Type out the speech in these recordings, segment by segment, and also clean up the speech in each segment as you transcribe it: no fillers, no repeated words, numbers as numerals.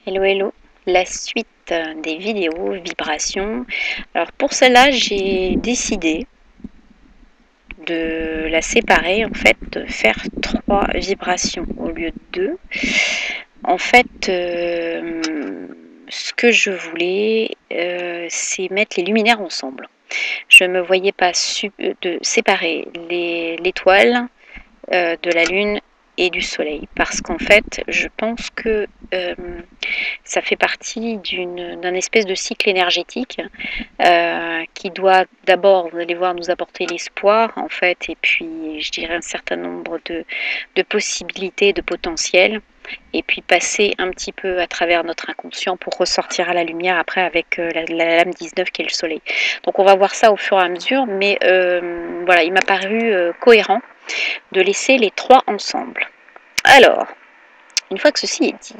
Hello hello, la suite des vidéos vibrations. Alors pour celle-là, j'ai décidé de la séparer, en fait, de faire 3 vibrations au lieu de 2. En fait, ce que je voulais, c'est mettre les luminaires ensemble. Je ne me voyais pas de séparer l'étoile de la lune et du soleil, parce qu'en fait je pense que ça fait partie d'un espèce de cycle énergétique qui doit d'abord, vous allez voir, nous apporter l'espoir en fait, et puis je dirais un certain nombre de possibilités, de potentiels, et puis passer un petit peu à travers notre inconscient pour ressortir à la lumière après avec la lame 19 qui est le soleil. Donc on va voir ça au fur et à mesure, mais voilà, il m'a paru cohérent de laisser les 3 ensemble. Alors, une fois que ceci est dit,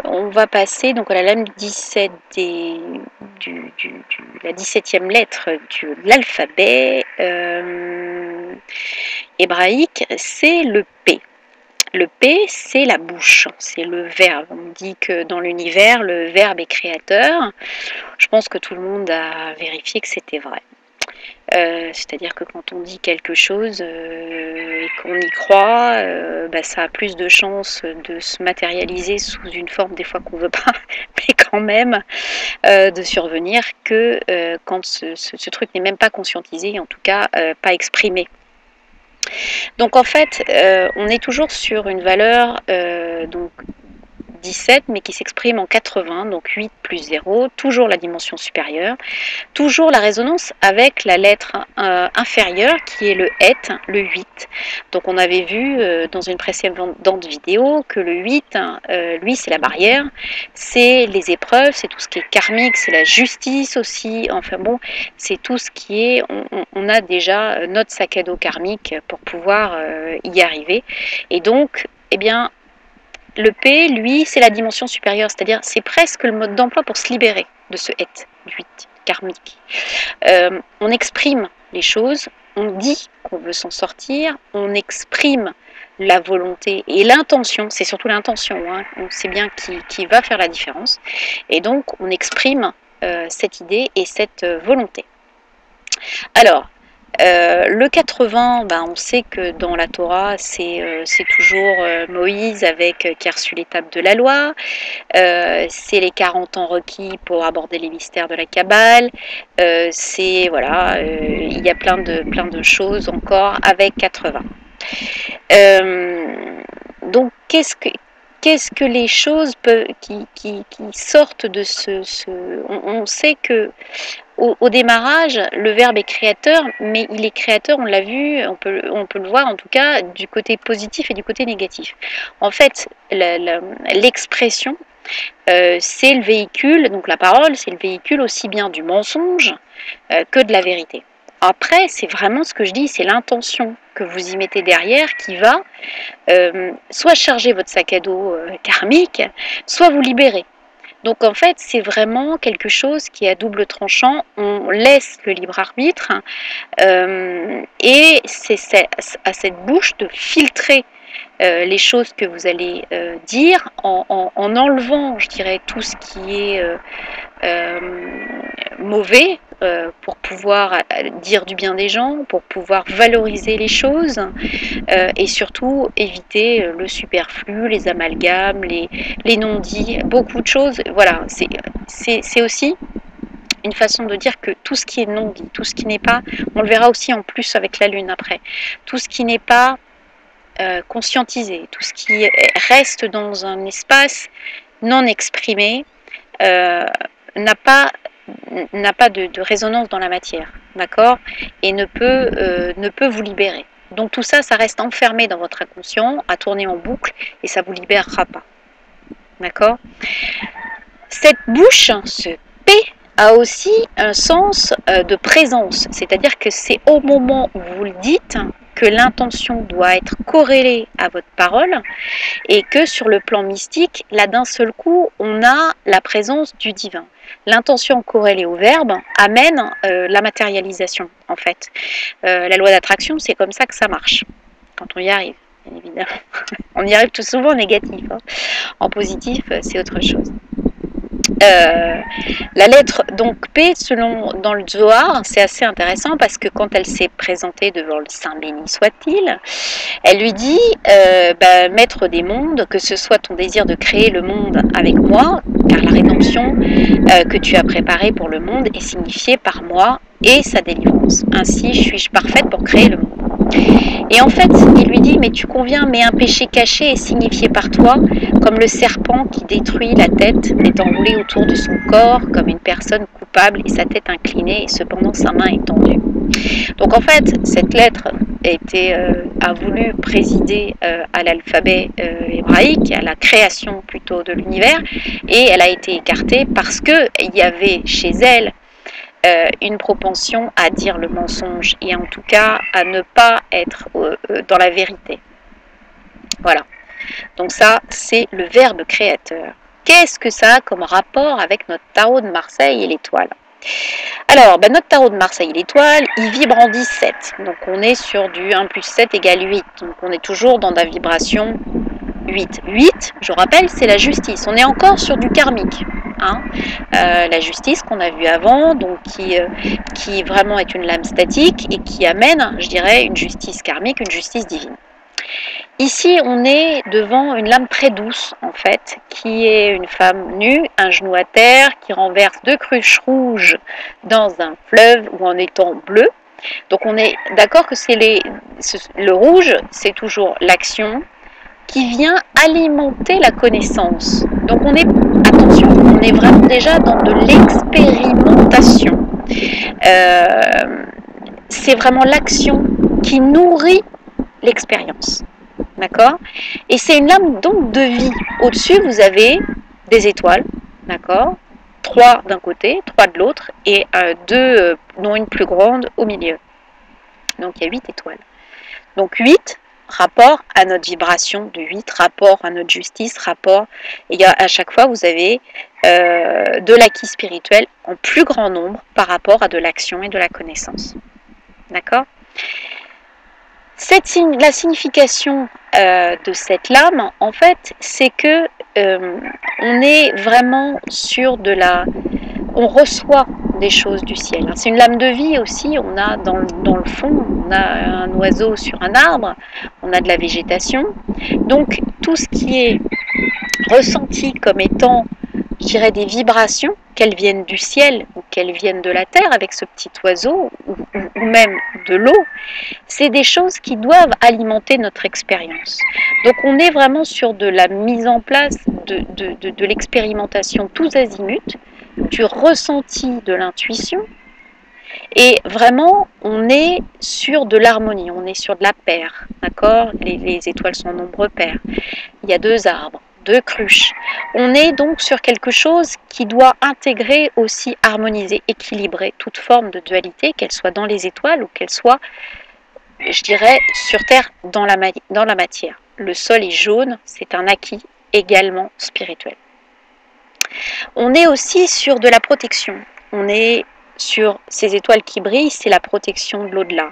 on va passer donc à la lame 17 la 17e lettre de l'alphabet hébraïque, c'est le P. Le P, c'est la bouche, c'est le verbe. On dit que dans l'univers, le verbe est créateur. Je pense que tout le monde a vérifié que c'était vrai. C'est-à-dire que quand on dit quelque chose et qu'on y croit, ça a plus de chances de se matérialiser sous une forme des fois qu'on ne veut pas, mais quand même de survenir, que quand ce truc n'est même pas conscientisé, en tout cas pas exprimé. Donc en fait, on est toujours sur une valeur donc 17, mais qui s'exprime en 80, donc 8 plus 0, toujours la dimension supérieure, toujours la résonance avec la lettre inférieure qui est le het, le 8. Donc on avait vu dans une précédente vidéo que le 8, lui c'est la barrière, c'est les épreuves, c'est tout ce qui est karmique, c'est la justice aussi, enfin bon, c'est tout ce qui est, on a déjà notre sac à dos karmique pour pouvoir y arriver. Et donc, eh bien, le P, lui, c'est la dimension supérieure, c'est-à-dire c'est presque le mode d'emploi pour se libérer de ce het, 8, karmique. On exprime les choses, on dit qu'on veut s'en sortir, on exprime la volonté et l'intention, c'est surtout l'intention, hein, on sait bien qui va faire la différence, et donc on exprime cette idée et cette volonté. Alors, le 80, on sait que dans la Torah, c'est toujours Moïse qui a reçu l'étape de la loi. C'est les 40 ans requis pour aborder les mystères de la Kabbale. Voilà, il y a plein de choses encore avec 80. Donc, qu'est-ce que les choses qui sortent de on sait que au démarrage, le verbe est créateur, mais il est créateur, on l'a vu, on peut le voir en tout cas, du côté positif et du côté négatif. En fait, l'expression, c'est le véhicule, donc la parole, c'est le véhicule aussi bien du mensonge que de la vérité. Après, c'est vraiment ce que je dis, c'est l'intention que vous y mettez derrière qui va soit charger votre sac à dos karmique, soit vous libérer. Donc en fait, c'est vraiment quelque chose qui est à double tranchant. On laisse le libre arbitre et c'est à cette bouche de filtrer les choses que vous allez dire en enlevant, je dirais, tout ce qui est mauvais pour pouvoir dire du bien des gens, pour pouvoir valoriser les choses et surtout éviter le superflu, les amalgames, les non-dits, beaucoup de choses. Voilà, c'est aussi une façon de dire que tout ce qui est non-dit, tout ce qui n'est pas, on le verra aussi en plus avec la lune après, tout ce qui n'est pas conscientisé, tout ce qui reste dans un espace non exprimé n'a pas de résonance dans la matière, d'accord, et ne peut vous libérer. Donc tout ça, ça reste enfermé dans votre inconscient, à tourner en boucle, et ça ne vous libérera pas, d'accord. Cette bouche, ce P, a aussi un sens de présence, c'est-à-dire que c'est au moment où vous le dites que l'intention doit être corrélée à votre parole et que sur le plan mystique, là d'un seul coup, on a la présence du divin. L'intention corrélée au verbe amène la matérialisation en fait. La loi d'attraction, c'est comme ça que ça marche, quand on y arrive, bien évidemment. On On y arrive tout souvent en négatif, hein. En positif, c'est autre chose. La lettre donc P, selon dans le Zohar, c'est assez intéressant parce que quand elle s'est présentée devant le Saint béni soit-il, elle lui dit maître des mondes, que ce soit ton désir de créer le monde avec moi, car la rédemption que tu as préparée pour le monde est signifiée par moi et sa délivrance. Ainsi suis-je parfaite pour créer le monde. Et en fait, il lui dit, mais tu conviens, mais un péché caché est signifié par toi, comme le serpent qui détruit la tête, est enroulé autour de son corps, comme une personne coupable, et sa tête inclinée, et cependant sa main étendue. Donc en fait, cette lettre a voulu présider à l'alphabet hébraïque, à la création plutôt de l'univers, et elle a été écartée parce qu'il y avait chez elle une propension à dire le mensonge et en tout cas à ne pas être dans la vérité. Voilà. Donc ça, c'est le verbe créateur. Qu'est-ce que ça a comme rapport avec notre tarot de Marseille et l'étoile? Alors, notre tarot de Marseille et l'étoile, il vibre en 17. Donc on est sur du 1 plus 7 égale 8. Donc on est toujours dans la vibration 8. 8, je rappelle, c'est la justice. On est encore sur du karmique. Hein. La justice qu'on a vue avant, donc qui vraiment est une lame statique et qui amène, je dirais, une justice karmique, une justice divine. Ici, on est devant une lame très douce, en fait, qui est une femme nue, un genou à terre, qui renverse 2 cruches rouges dans un fleuve ou en étang bleu. Donc on est d'accord que le rouge, c'est toujours l'action qui vient alimenter la connaissance. Donc attention, on est vraiment déjà dans de l'expérimentation. C'est vraiment l'action qui nourrit l'expérience. D'accord? Et c'est une lame donc de vie. Au-dessus, vous avez des étoiles, d'accord? 3 d'un côté, 3 de l'autre, et 2, dont une plus grande au milieu. Donc il y a 8 étoiles. Donc 8, rapport à notre vibration de 8, rapport à notre justice, rapport. Et à chaque fois, vous avez de l'acquis spirituel en plus grand nombre par rapport à de l'action et de la connaissance. D'accord? La signification de cette lame, en fait, c'est que on est vraiment sur on reçoit des choses du ciel. C'est une lame de vie aussi. On a dans le fond, on a un oiseau sur un arbre, on a de la végétation. Donc tout ce qui est ressenti comme étant, je dirais, des vibrations, qu'elles viennent du ciel ou qu'elles viennent de la terre avec ce petit oiseau ou même de l'eau, c'est des choses qui doivent alimenter notre expérience. Donc on est vraiment sur de la mise en place de l'expérimentation tous azimuts, du ressenti de l'intuition, et vraiment on est sur de l'harmonie, on est sur de la paire, d'accord? Les étoiles sont en nombre pair, il y a 2 arbres, 2 cruches. On est donc sur quelque chose qui doit intégrer aussi, harmoniser, équilibrer toute forme de dualité, qu'elle soit dans les étoiles ou qu'elle soit, je dirais, sur Terre, dans la matière. Le sol est jaune, c'est un acquis également spirituel. On est aussi sur de la protection. On est sur ces étoiles qui brillent, c'est la protection de l'au-delà.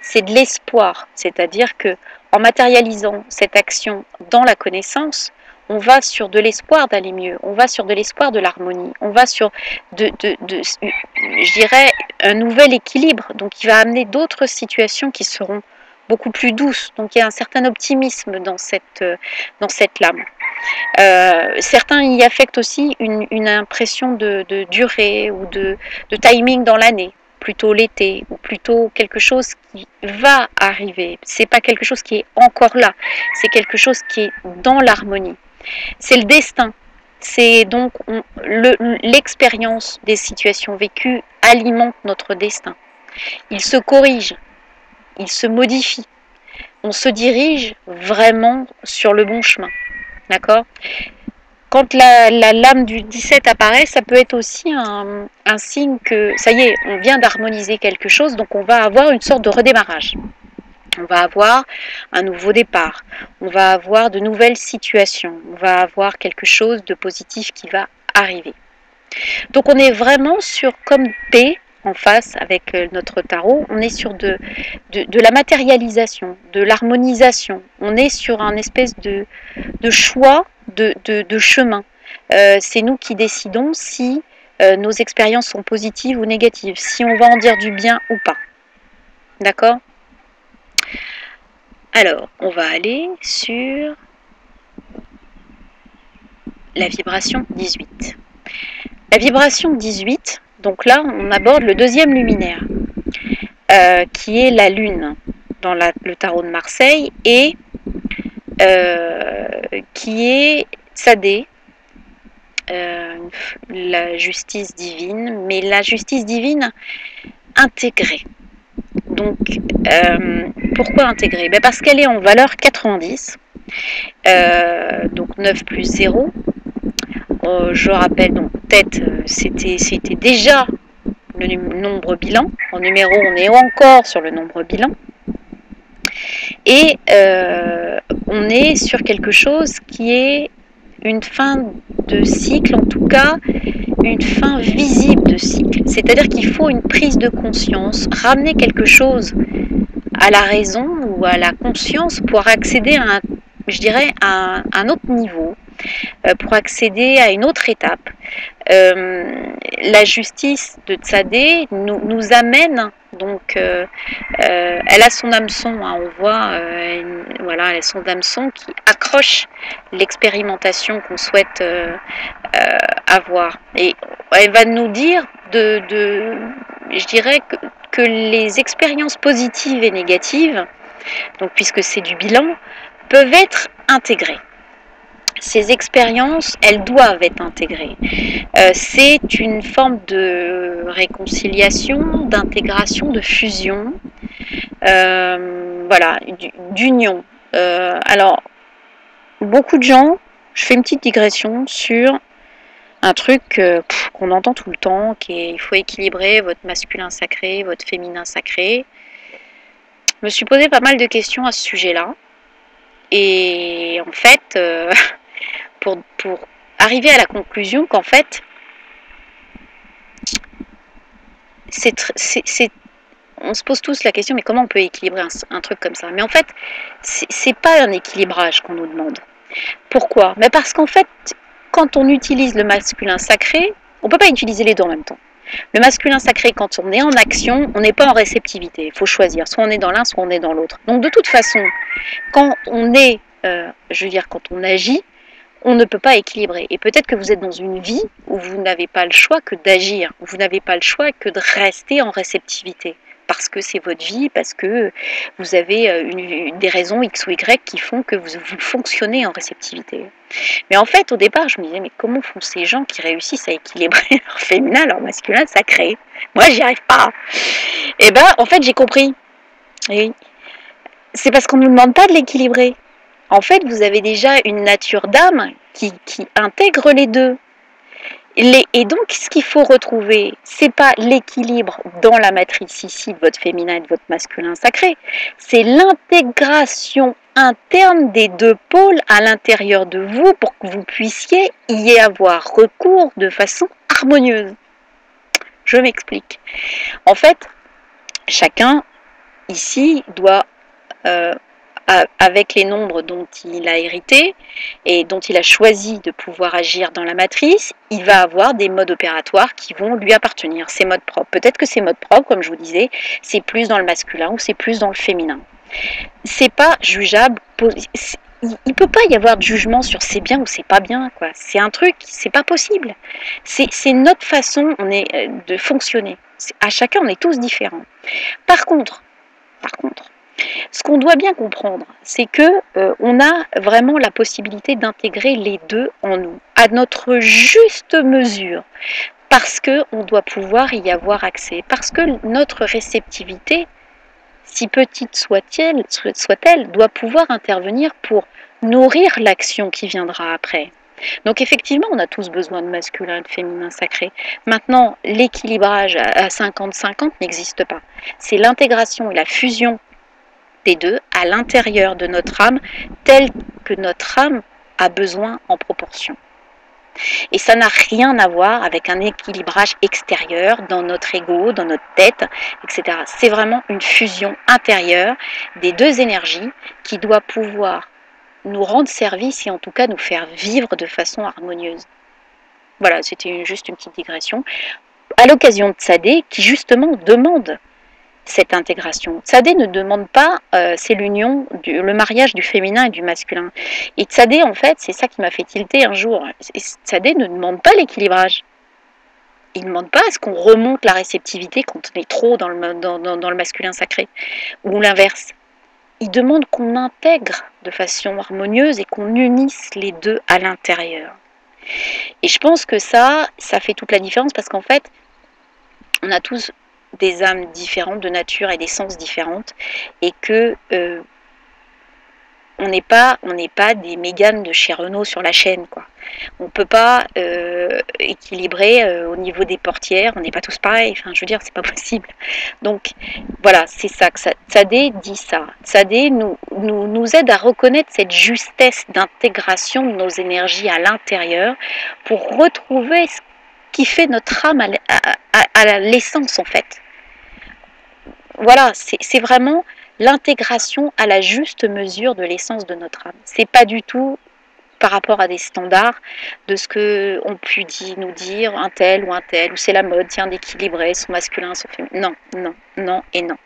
C'est de l'espoir, c'est-à-dire que en matérialisant cette action dans la connaissance, on va sur de l'espoir d'aller mieux, on va sur de l'espoir de l'harmonie, on va sur je dirais, un nouvel équilibre, donc il va amener d'autres situations qui seront beaucoup plus douces. Donc il y a un certain optimisme dans cette lame. Certains y affectent aussi une impression de durée ou de timing dans l'année, plutôt l'été, ou plutôt quelque chose qui va arriver. C'est pas quelque chose qui est encore là, c'est quelque chose qui est dans l'harmonie. C'est le destin. C'est donc l'expérience des situations vécues alimente notre destin. Il se corrige, il se modifie. On se dirige vraiment sur le bon chemin. D'accord? Quand la lame du 17 apparaît, ça peut être aussi un signe que, ça y est, on vient d'harmoniser quelque chose, donc on va avoir une sorte de redémarrage. On va avoir un nouveau départ, on va avoir de nouvelles situations, on va avoir quelque chose de positif qui va arriver. Donc on est vraiment sur, comme P, en face avec notre tarot, on est sur de la matérialisation, de l'harmonisation. On est sur un espèce de choix de chemin. C'est nous qui décidons si nos expériences sont positives ou négatives, si on va en dire du bien ou pas. D'accord? Alors, on va aller sur la vibration 18. La vibration 18, donc là, on aborde le deuxième luminaire, qui est la Lune dans le tarot de Marseille, et qui est Tsadé, la justice divine, mais la justice divine intégrée. Donc, pourquoi intégrée? Parce qu'elle est en valeur 90, donc 9 plus 0. Je rappelle, donc tête, c'était déjà le nombre bilan. En numéro, on est encore sur le nombre bilan. Et on est sur quelque chose qui est une fin de cycle, en tout cas une fin visible de cycle. C'est-à-dire qu'il faut une prise de conscience, ramener quelque chose à la raison ou à la conscience pour accéder à un autre niveau, pour accéder à une autre étape. La justice de Tsadé nous amène, donc elle a son hameçon, hein, on voit, voilà, elle a son hameçon qui accroche l'expérimentation qu'on souhaite avoir. Et elle va nous dire je dirais que les expériences positives et négatives, donc puisque c'est du bilan, peuvent être intégrées. Ces expériences, elles doivent être intégrées. C'est une forme de réconciliation, d'intégration, de fusion, voilà, d'union. Alors, beaucoup de gens, je fais une petite digression sur un truc qu'on entend tout le temps, il faut équilibrer votre masculin sacré, votre féminin sacré. Je me suis posé pas mal de questions à ce sujet-là. Et en fait, pour arriver à la conclusion qu'en fait, on se pose tous la question, mais comment on peut équilibrer un truc comme ça? Mais en fait, c'est pas un équilibrage qu'on nous demande. Pourquoi? Mais parce qu'en fait, quand on utilise le masculin sacré, on ne peut pas utiliser les deux en même temps. Le masculin sacré, quand on est en action, on n'est pas en réceptivité. Il faut choisir. Soit on est dans l'un, soit on est dans l'autre. Donc de toute façon, quand on est, quand on agit, on ne peut pas équilibrer. Et peut-être que vous êtes dans une vie où vous n'avez pas le choix que d'agir. Vous n'avez pas le choix que de rester en réceptivité. Parce que c'est votre vie, parce que vous avez des raisons X ou Y qui font que vous fonctionnez en réceptivité. Mais en fait, au départ, je me disais, mais comment font ces gens qui réussissent à équilibrer leur féminin, leur masculin sacré? Moi, j'y arrive pas. Et ben, en fait, j'ai compris. Et c'est parce qu'on ne nous demande pas de l'équilibrer. En fait, vous avez déjà une nature d'âme qui intègre les deux. Et donc, ce qu'il faut retrouver, c'est pas l'équilibre dans la matrice ici de votre féminin et de votre masculin sacré, c'est l'intégration interne des deux pôles à l'intérieur de vous pour que vous puissiez y avoir recours de façon harmonieuse. Je m'explique. En fait, chacun ici doit avec les nombres dont il a hérité et dont il a choisi de pouvoir agir dans la matrice, il va avoir des modes opératoires qui vont lui appartenir, ses modes propres. Peut-être que ces modes propres, comme je vous disais, c'est plus dans le masculin ou c'est plus dans le féminin. C'est pas jugeable, il peut pas y avoir de jugement sur c'est bien ou c'est pas bien, quoi. C'est un truc, c'est pas possible. C'est notre façon de fonctionner. À chacun, on est tous différents. Par contre, ce qu'on doit bien comprendre, c'est que on a vraiment la possibilité d'intégrer les deux en nous, à notre juste mesure, parce qu'on doit pouvoir y avoir accès, parce que notre réceptivité, si petite soit-elle, doit pouvoir intervenir pour nourrir l'action qui viendra après. Donc effectivement, on a tous besoin de masculin et de féminin sacré. Maintenant, l'équilibrage à 50-50 n'existe pas. C'est l'intégration et la fusion des deux à l'intérieur de notre âme, telle que notre âme a besoin en proportion. Et ça n'a rien à voir avec un équilibrage extérieur dans notre ego, dans notre tête, etc. C'est vraiment une fusion intérieure des deux énergies qui doit pouvoir nous rendre service et en tout cas nous faire vivre de façon harmonieuse. Voilà, c'était juste une petite digression. À l'occasion de Tsadé, qui justement demande cette intégration. Tsadé ne demande pas, c'est l'union, le mariage du féminin et du masculin. Et Tsadé, en fait, c'est ça qui m'a fait tilter un jour. Tsadé ne demande pas l'équilibrage. Il ne demande pas à ce qu'on remonte la réceptivité quand on est trop dans le masculin sacré, ou l'inverse. Il demande qu'on intègre de façon harmonieuse et qu'on unisse les deux à l'intérieur. Et je pense que ça fait toute la différence parce qu'en fait, on a tous des âmes différentes, de nature et d'essence différentes, et que on n'est pas des méganes de chez Renault sur la chaîne, quoi. On peut pas équilibrer au niveau des portières, on n'est pas tous pareils, enfin je veux dire, c'est pas possible. Donc voilà, c'est ça que Tsadé dit ça. Tsadé nous aide à reconnaître cette justesse d'intégration de nos énergies à l'intérieur pour retrouver ce qui fait notre âme à l'essence en fait. Voilà, c'est vraiment l'intégration à la juste mesure de l'essence de notre âme. C'est pas du tout par rapport à des standards de ce que on pu nous dire un tel, ou c'est la mode, tiens, d'équilibrer son masculin, son féminin. Non, non, non et non.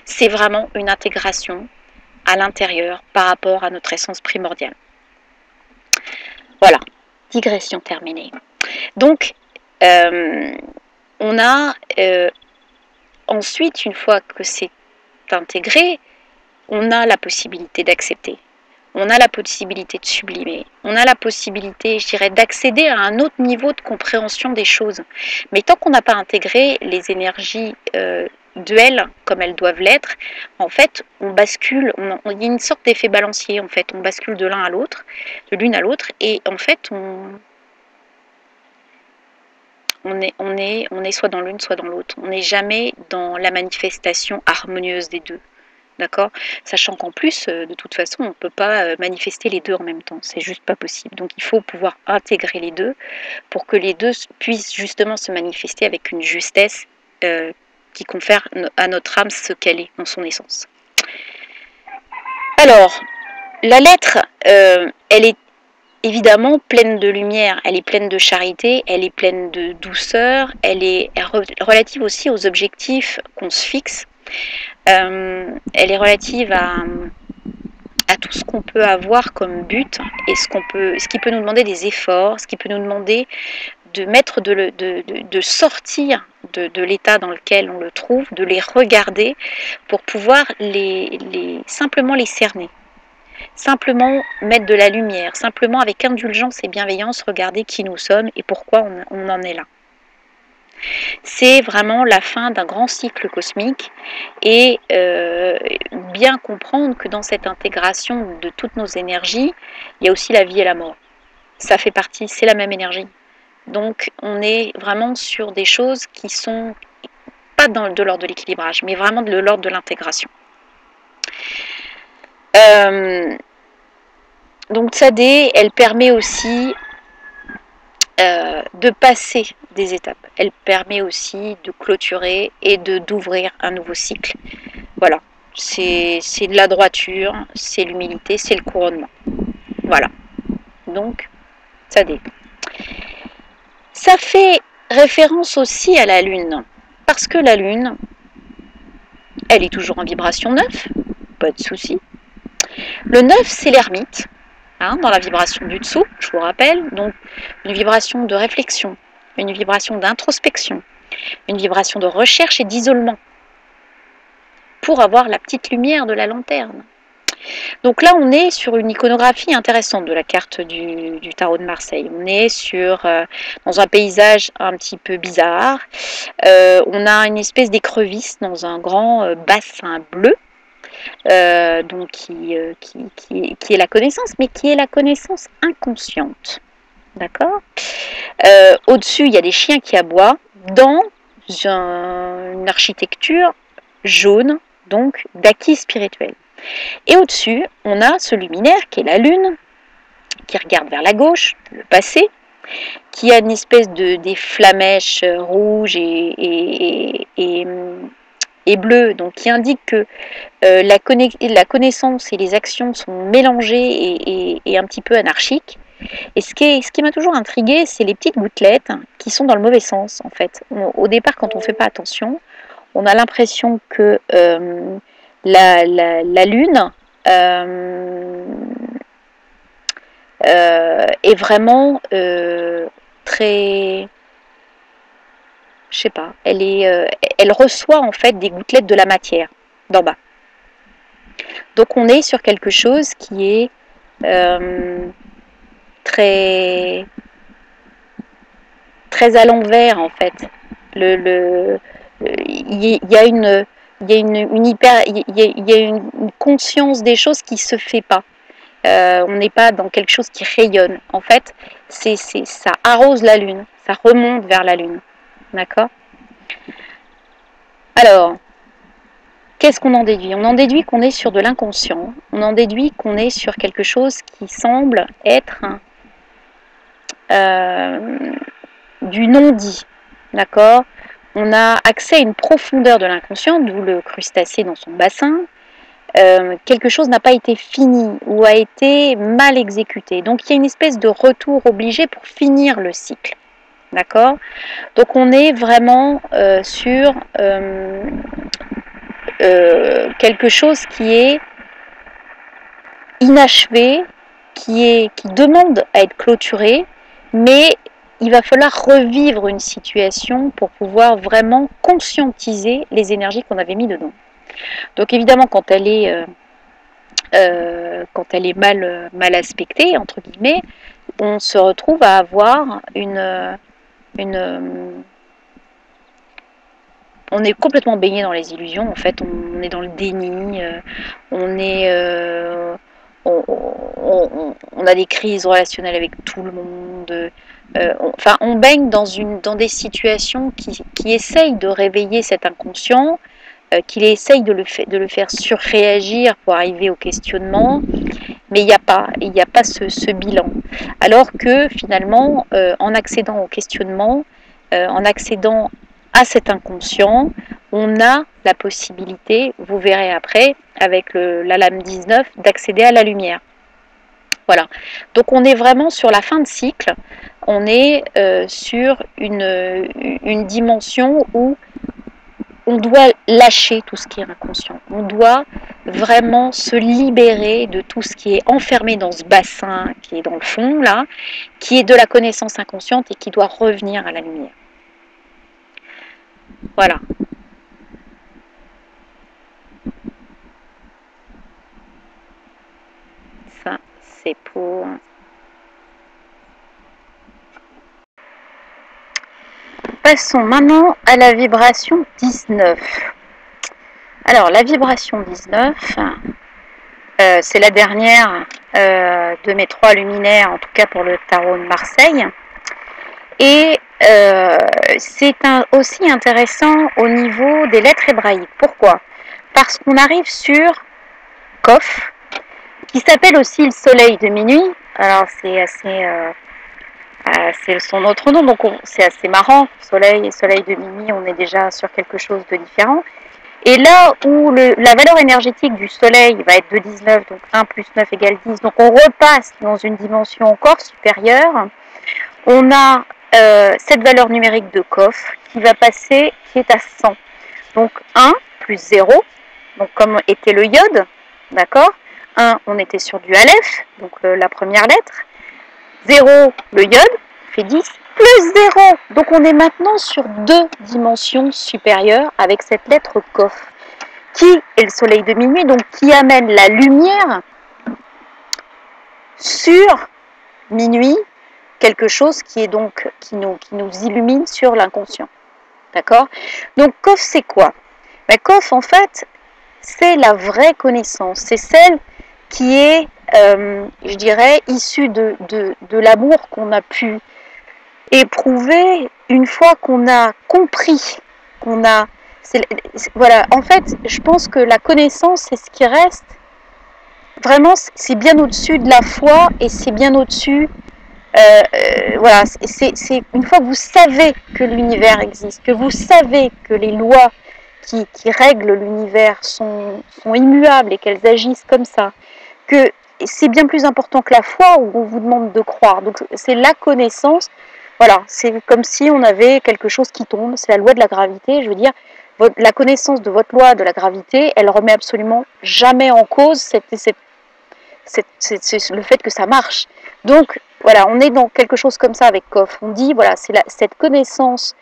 C'est vraiment une intégration à l'intérieur par rapport à notre essence primordiale. Voilà, digression terminée. Donc, on a ensuite, une fois que c'est intégré, on a la possibilité d'accepter. On a la possibilité de sublimer. On a la possibilité, je dirais, d'accéder à un autre niveau de compréhension des choses. Mais tant qu'on n'a pas intégré les énergies duelles comme elles doivent l'être, en fait, on bascule. Il y a une sorte d'effet balancier. En fait, on bascule de l'un à l'autre, de l'une à l'autre, et en fait, on est soit dans l'une, soit dans l'autre. On n'est jamais dans la manifestation harmonieuse des deux. D'accord ? Sachant qu'en plus, de toute façon, on ne peut pas manifester les deux en même temps. C'est juste pas possible. Donc il faut pouvoir intégrer les deux pour que les deux puissent justement se manifester avec une justesse qui confère à notre âme ce qu'elle est dans son essence. Alors, la lettre, elle est évidemment pleine de lumière, elle est pleine de charité, elle est pleine de douceur, elle est relative aussi aux objectifs qu'on se fixe. Elle est relative à tout ce qu'on peut avoir comme but et ce qui peut nous demander des efforts, ce qui peut nous demander de sortir de l'état dans lequel on le trouve, de les regarder pour pouvoir simplement les cerner. Simplement mettre de la lumière, simplement avec indulgence et bienveillance regarder qui nous sommes et pourquoi on en est là. C'est vraiment la fin d'un grand cycle cosmique et bien comprendre que dans cette intégration de toutes nos énergies, il y a aussi la vie et la mort. Ça fait partie, c'est la même énergie. Donc on est vraiment sur des choses qui sont pas de l'ordre de l'équilibrage, mais vraiment de l'ordre de l'intégration. Donc Tsadé, elle permet aussi de passer des étapes. Elle permet aussi de clôturer et d'ouvrir un nouveau cycle. Voilà, c'est de la droiture, c'est l'humilité, c'est le couronnement. Voilà, donc Tsadé. Ça fait référence aussi à la Lune, parce que la Lune, elle est toujours en vibration 9, pas de souci. Le 9, c'est l'ermite. Dans la vibration du dessous, je vous rappelle, donc une vibration de réflexion, une vibration d'introspection, une vibration de recherche et d'isolement, pour avoir la petite lumière de la lanterne. Donc là, on est sur une iconographie intéressante de la carte du tarot de Marseille. On est dans un paysage un petit peu bizarre. On a une espèce d'écrevisse dans un grand bassin bleu. Donc qui est la connaissance, mais qui est la connaissance inconsciente. D'accord ? Au-dessus, il y a des chiens qui aboient dans une architecture jaune, donc d'acquis spirituel. Et au-dessus, on a ce luminaire qui est la lune, qui regarde vers la gauche, le passé, qui a une espèce des flamèches rouges et bleues, donc qui indique que la connaissance et les actions sont mélangées et un petit peu anarchiques. Et ce qui m'a toujours intriguée, c'est les petites gouttelettes qui sont dans le mauvais sens, en fait. Au départ, quand on ne fait pas attention, on a l'impression que la Lune est vraiment très... Je sais pas, elle reçoit en fait des gouttelettes de la matière d'en bas. Donc on est sur quelque chose qui est très à l'envers en fait. Il y a une conscience des choses qui se fait pas. On n'est pas dans quelque chose qui rayonne. En fait, ça arrose la Lune, ça remonte vers la Lune. D'accord ? Alors, qu'est-ce qu'on en déduit ? On en déduit qu'on est sur de l'inconscient. On en déduit qu'on est sur quelque chose qui semble être du non-dit. D'accord ? On a accès à une profondeur de l'inconscient, d'où le crustacé dans son bassin. Quelque chose n'a pas été fini ou a été mal exécuté. Donc il y a une espèce de retour obligé pour finir le cycle. D'accord ? Donc on est vraiment sur quelque chose qui est inachevé, qui demande à être clôturé, mais il va falloir revivre une situation pour pouvoir vraiment conscientiser les énergies qu'on avait mis dedans. Donc évidemment, quand elle est mal aspectée, entre guillemets, on se retrouve à avoir on est complètement baigné dans les illusions. En fait, on est dans le déni, on a des crises relationnelles avec tout le monde. On baigne dans des situations qui essayent de réveiller cet inconscient, qu'il essaye de le faire surréagir pour arriver au questionnement, mais il n'y a pas ce bilan. Alors que finalement, en accédant au questionnement, en accédant à cet inconscient, on a la possibilité, vous verrez après, avec la lame 19, d'accéder à la lumière. Voilà. Donc on est vraiment sur la fin de cycle, on est sur une dimension où on doit lâcher tout ce qui est inconscient. On doit vraiment se libérer de tout ce qui est enfermé dans ce bassin qui est dans le fond, là, qui est de la connaissance inconsciente et qui doit revenir à la lumière. Voilà. Ça, c'est pour... Passons maintenant à la vibration 19. Alors, la vibration 19, c'est la dernière de mes 3 luminaires, en tout cas pour le tarot de Marseille. Et c'est aussi intéressant au niveau des lettres hébraïques. Pourquoi ? Parce qu'on arrive sur Kof, qui s'appelle aussi le soleil de minuit. Alors, c'est assez... c'est son autre nom, donc c'est assez marrant. Soleil et soleil de minuit, on est déjà sur quelque chose de différent. Et là où la valeur énergétique du soleil va être de 19, donc 1 plus 9 égale 10, donc on repasse dans une dimension encore supérieure, on a cette valeur numérique de Kof qui va passer, qui est à 100. Donc 1 plus 0, donc comme était le iode, d'accord ? 1, on était sur du Aleph, donc la première lettre. 0, le iode, fait 10, plus 0. Donc on est maintenant sur 2 dimensions supérieures avec cette lettre Kof, qui est le soleil de minuit, donc qui amène la lumière sur minuit, quelque chose qui est donc qui nous illumine sur l'inconscient. D'accord ? Donc Kof, c'est quoi ? Ben, Kof, en fait, c'est la vraie connaissance. C'est celle qui est, je dirais, issue de l'amour qu'on a pu éprouver une fois qu'on a compris, voilà, en fait, je pense que la connaissance, c'est ce qui reste. Vraiment, c'est bien au-dessus de la foi et c'est bien au-dessus Voilà, c'est une fois que vous savez que l'univers existe, que vous savez que les lois qui règlent l'univers sont immuables et qu'elles agissent comme ça, que c'est bien plus important que la foi où on vous demande de croire. Donc c'est la connaissance. Voilà, c'est comme si on avait quelque chose qui tombe, c'est la loi de la gravité. Je veux dire, la connaissance de votre loi de la gravité, elle remet absolument jamais en cause le fait que ça marche. Donc voilà, on est dans quelque chose comme ça avec Koff. On dit, voilà, c'est cette connaissance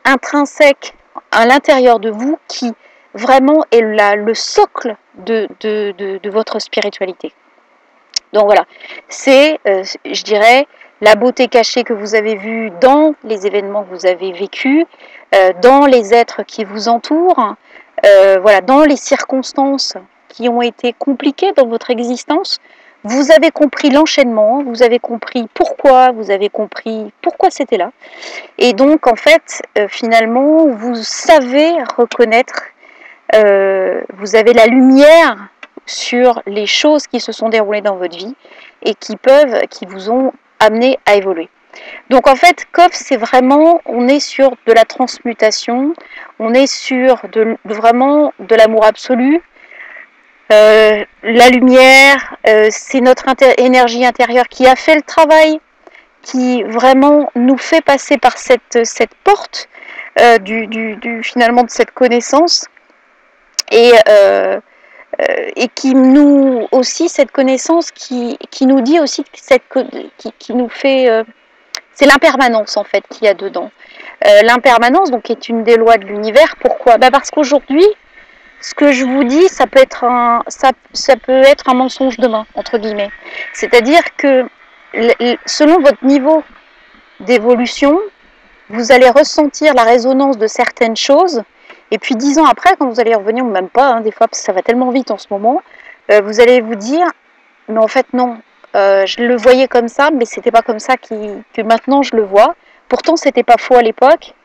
intrinsèque à l'intérieur de vous qui vraiment est le socle de votre spiritualité. Donc voilà, c'est, je dirais, la beauté cachée que vous avez vue dans les événements que vous avez vécus, dans les êtres qui vous entourent, voilà, dans les circonstances qui ont été compliquées dans votre existence. Vous avez compris l'enchaînement, vous avez compris pourquoi, vous avez compris pourquoi c'était là. Et donc, en fait, finalement, vous savez reconnaître, vous avez la lumière sur les choses qui se sont déroulées dans votre vie et qui vous ont amené à évoluer. Donc en fait, Koff, c'est vraiment, on est sur de la transmutation, on est sur vraiment de l'amour absolu. La lumière, c'est notre énergie intérieure qui a fait le travail, qui vraiment nous fait passer par cette porte finalement de cette connaissance et qui nous aussi cette connaissance qui nous dit aussi qui nous fait c'est l'impermanence en fait qu'il y a dedans. L'impermanence donc est une des lois de l'univers. Pourquoi ? Parce qu'aujourd'hui, ce que je vous dis, ça peut être un mensonge demain, entre guillemets. C'est-à-dire que selon votre niveau d'évolution, vous allez ressentir la résonance de certaines choses, et puis 10 ans après, quand vous allez revenir, ou même pas, des fois, parce que ça va tellement vite en ce moment, vous allez vous dire, mais en fait non, je le voyais comme ça, mais c'était pas comme ça que maintenant je le vois. Pourtant, c'était pas faux à l'époque,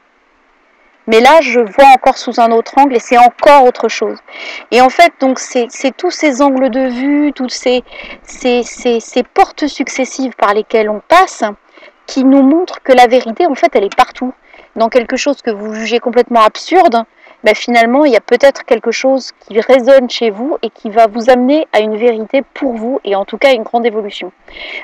mais là, je vois encore sous un autre angle et c'est encore autre chose. Et en fait, donc, c'est tous ces angles de vue, toutes ces portes successives par lesquelles on passe qui nous montrent que la vérité, en fait, elle est partout. Dans quelque chose que vous jugez complètement absurde, finalement, il y a peut-être quelque chose qui résonne chez vous et qui va vous amener à une vérité pour vous et en tout cas à une grande évolution.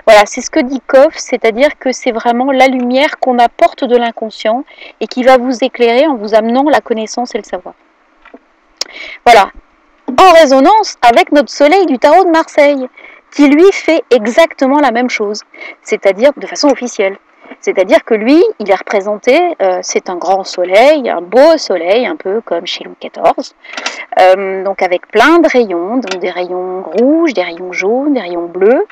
Voilà, c'est ce que dit Koff, c'est-à-dire que c'est vraiment la lumière qu'on apporte de l'inconscient et qui va vous éclairer en vous amenant la connaissance et le savoir. Voilà, en résonance avec notre soleil du tarot de Marseille, qui lui fait exactement la même chose, c'est-à-dire de façon officielle. C'est-à-dire que lui, il est représenté, c'est un grand soleil, un beau soleil, un peu comme chez Louis XIV, donc avec plein de rayons, donc des rayons rouges, des rayons jaunes, des rayons bleus.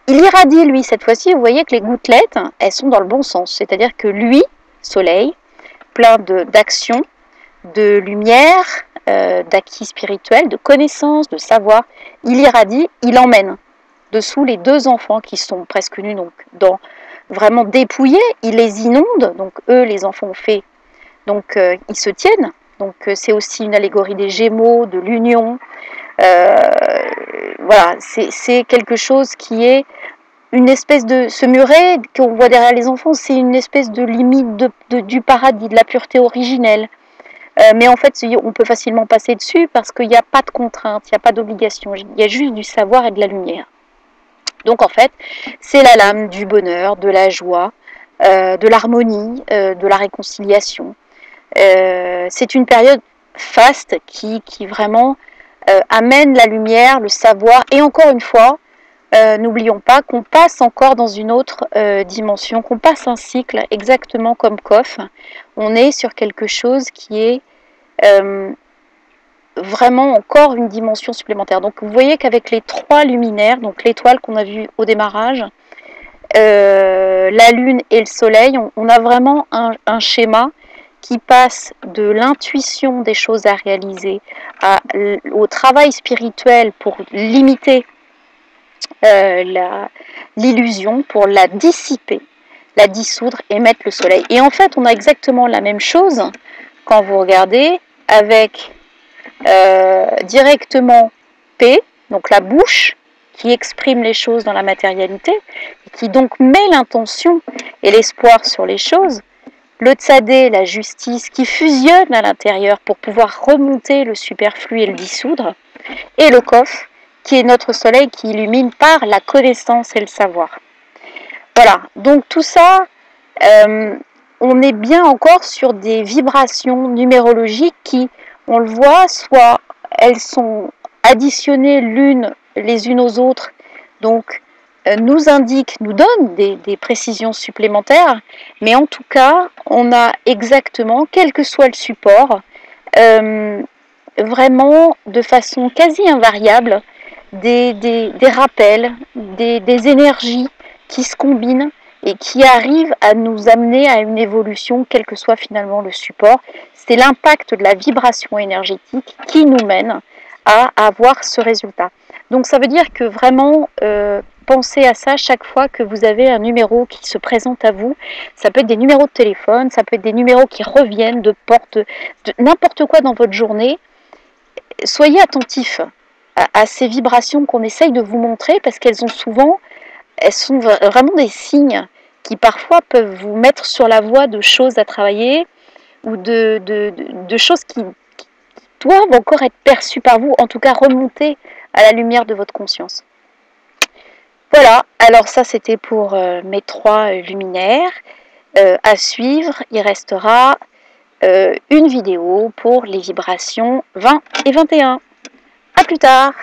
Il irradie, lui, cette fois-ci, vous voyez que les gouttelettes, elles sont dans le bon sens. C'est-à-dire que lui, soleil, plein d'action, de lumière, d'acquis spirituels, de connaissances, de savoir, il irradie, il emmène dessous les deux enfants qui sont presque nus, donc vraiment dépouillés, il les inonde, donc eux, les enfants ont fait, donc ils se tiennent, donc c'est aussi une allégorie des Gémeaux, de l'union, voilà, c'est quelque chose qui est une espèce de... Ce muret qu'on voit derrière les enfants, c'est une espèce de limite du paradis, de la pureté originelle. Mais en fait, on peut facilement passer dessus parce qu'il n'y a pas de contrainte, il n'y a pas d'obligation, il y a juste du savoir et de la lumière. Donc en fait, c'est la lame du bonheur, de la joie, de l'harmonie, de la réconciliation. C'est une période faste qui vraiment amène la lumière, le savoir, et encore une fois, n'oublions pas qu'on passe encore dans une autre dimension, qu'on passe un cycle exactement comme Koff. On est sur quelque chose qui est vraiment encore une dimension supplémentaire. Donc vous voyez qu'avec les trois luminaires, donc l'étoile qu'on a vue au démarrage, la lune et le soleil, on a vraiment un schéma qui passe de l'intuition des choses à réaliser au travail spirituel pour limiter l'illusion, pour la dissiper, la dissoudre et mettre le soleil. Et en fait, on a exactement la même chose quand vous regardez avec directement P, donc la bouche, qui exprime les choses dans la matérialité, et qui donc met l'intention et l'espoir sur les choses. Le Tzadé, la justice, qui fusionne à l'intérieur pour pouvoir remonter le superflu et le dissoudre. Et le Kof, qui est notre soleil qui illumine par la connaissance et le savoir. Voilà, donc tout ça, on est bien encore sur des vibrations numérologiques qui, on le voit, soit elles sont additionnées les unes aux autres, donc nous indiquent, nous donnent des précisions supplémentaires, mais en tout cas, on a exactement, quel que soit le support, vraiment de façon quasi invariable, des rappels, des énergies qui se combinent et qui arrivent à nous amener à une évolution, quel que soit finalement le support. C'est l'impact de la vibration énergétique qui nous mène à avoir ce résultat. Donc ça veut dire que vraiment, pensez à ça chaque fois que vous avez un numéro qui se présente à vous. Ça peut être des numéros de téléphone, ça peut être des numéros qui reviennent de porte, de n'importe quoi dans votre journée. Soyez attentifs à ces vibrations qu'on essaye de vous montrer parce qu'elles sont vraiment des signes qui parfois peuvent vous mettre sur la voie de choses à travailler ou de choses qui doivent encore être perçues par vous, en tout cas remonter à la lumière de votre conscience. Voilà, alors ça c'était pour mes 3 luminaires. À suivre, il restera une vidéo pour les vibrations 20 et 21. À plus tard!